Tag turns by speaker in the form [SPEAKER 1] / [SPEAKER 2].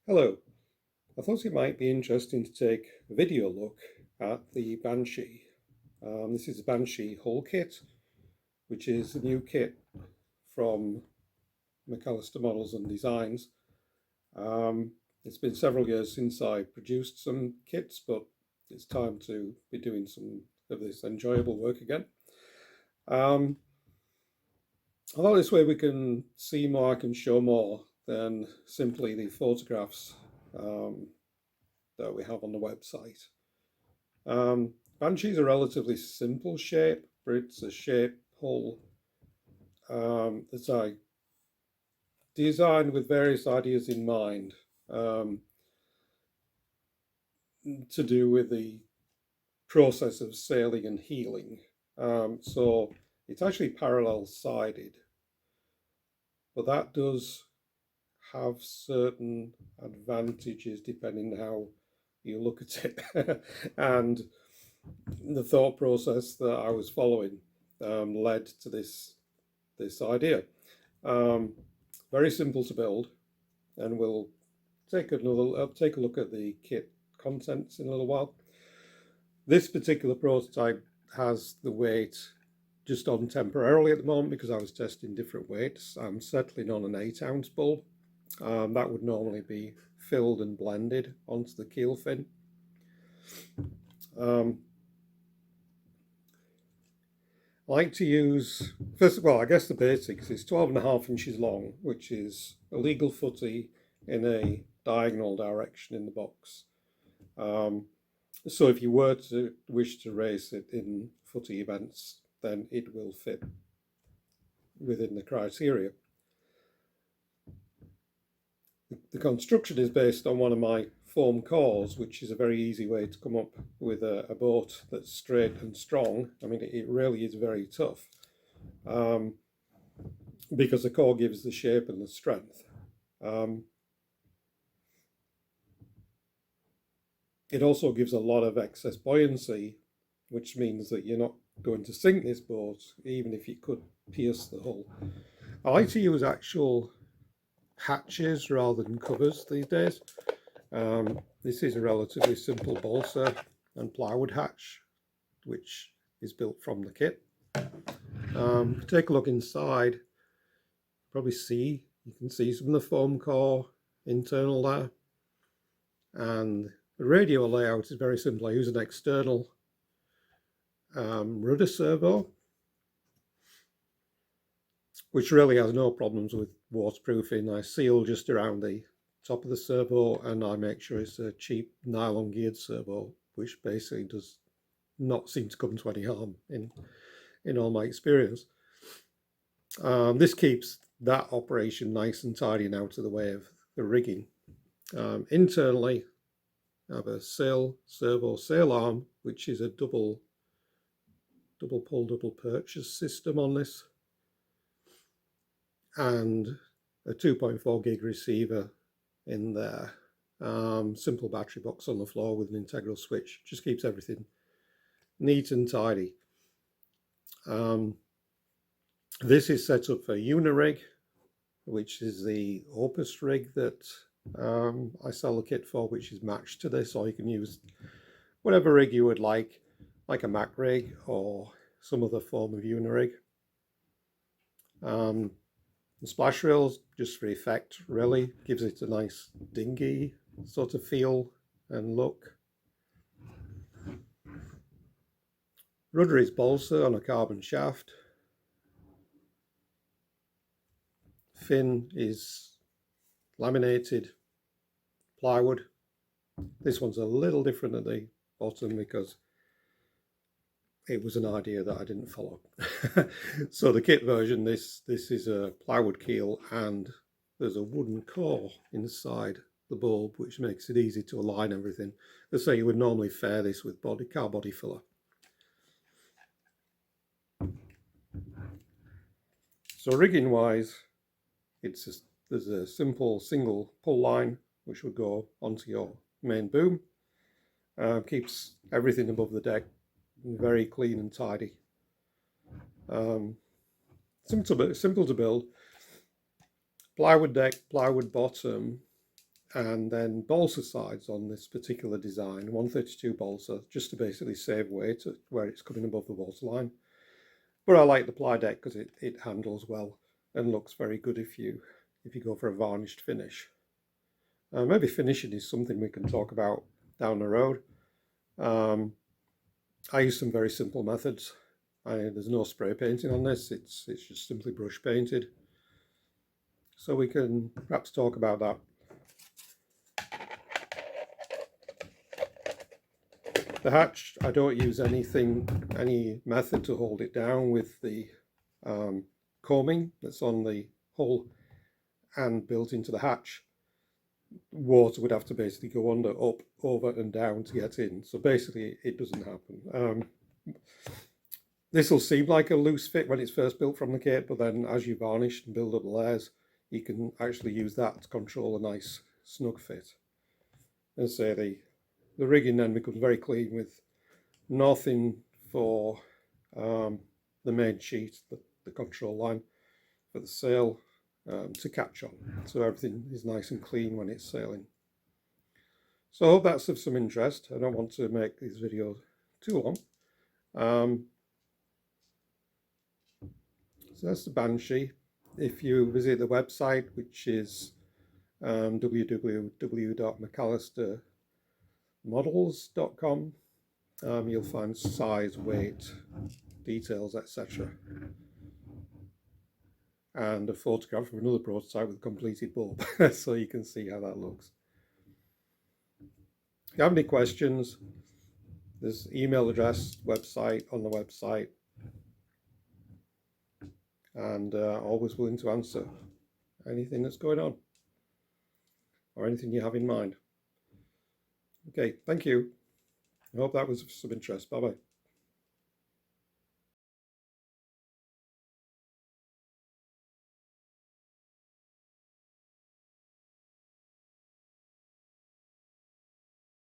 [SPEAKER 1] Hello, I thought it might be interesting to take a video look at the Banshee. This is the Banshee hull kit, which is a new kit from McAllister Models and Designs. It's been several years since I produced some kits, but it's time to be doing some of this enjoyable work again. I thought this way we can see more, I can show more than simply the photographs that we have on the website. Banshee is a relatively simple shape, but it's a shape hull that I designed with various ideas in mind to do with the process of sailing and heeling. So it's actually parallel-sided, but that does have certain advantages depending how you look at it. And the thought process that I was following led to this idea. Very simple to build, and we'll take a look at the kit contents in a little while. This particular prototype has the weight just on temporarily at the moment because I was testing different weights. I'm settling on an 8-ounce bulb. That would normally be filled and blended onto the keel fin. I like to use, first of all, I guess the basics is 12.5 inches long, which is a legal footy in a diagonal direction in the box. So if you were to wish to race it in footy events, then it will fit within the criteria. The construction is based on one of my foam cores, which is a very easy way to come up with a boat that's straight and strong. I mean, it really is very tough because the core gives the shape and the strength. It also gives a lot of excess buoyancy, which means that you're not going to sink this boat, even if it could pierce the hull. I like to use actual hatches rather than covers these days. This is a relatively simple balsa and plywood hatch, which is built from the kit. Take a look inside. Probably you can see some of the foam core internal there, and the radio layout is very simple. I use an external rudder servo, which really has no problems with waterproofing. I seal just around the top of the servo, and I make sure it's a cheap nylon geared servo, which basically does not seem to come to any harm in all my experience. This keeps that operation nice and tidy and out of the way of the rigging. Internally, I have a servo sail arm, which is a double pull, double purchase system on this, and a 2.4 gig receiver in there. Simple battery box on the floor with an integral switch. Just keeps everything neat and tidy. This is set up for Unirig, which is the OPUS rig that I sell the kit for, which is matched to this, or you can use whatever rig you would like a Mac rig or some other form of Unirig. The splash rails, just for effect, really gives it a nice dinghy sort of feel and look. Rudder is balsa on a carbon shaft. Fin is laminated plywood. This one's a little different at the bottom because it was an idea that I didn't follow. So the kit version, this is a plywood keel, and there's a wooden core inside the bulb, which makes it easy to align everything. Let's say you would normally fare this with car body filler. So rigging wise, there's a simple single pull line which would go onto your main boom. Keeps everything above the deck very clean and tidy. Simple to build. Plywood deck, plywood bottom, and then balsa sides on this particular design, 132 balsa, just to basically save weight where it's coming above the waterline. But I like the ply deck because it handles well and looks very good if you go for a varnished finish. Maybe finishing is something we can talk about down the road. I use some very simple methods. There's no spray painting on this, it's just simply brush painted. So we can perhaps talk about that. The hatch, I don't use any method to hold it down with the combing that's on the hull and built into the hatch. Water would have to basically go under, up, over and down to get in. So basically it doesn't happen. This will seem like a loose fit when it's first built from the kit, but then as you varnish and build up the layers, you can actually use that to control a nice snug fit. As I say, the rigging then becomes very clean with nothing for the main sheet, the control line for the sail to catch on. So everything is nice and clean when it's sailing. So I hope that's of some interest. I don't want to make these videos too long. So that's the Banshee. If you visit the website, which is www.McAllisterModels.com, you'll find size, weight, details, etc. And a photograph of another prototype with a completed bulb, so you can see how that looks. If you have any questions, there's email address, website on the website, and always willing to answer anything that's going on or anything you have in mind. Okay, thank you. I hope that was of some interest. Bye-bye.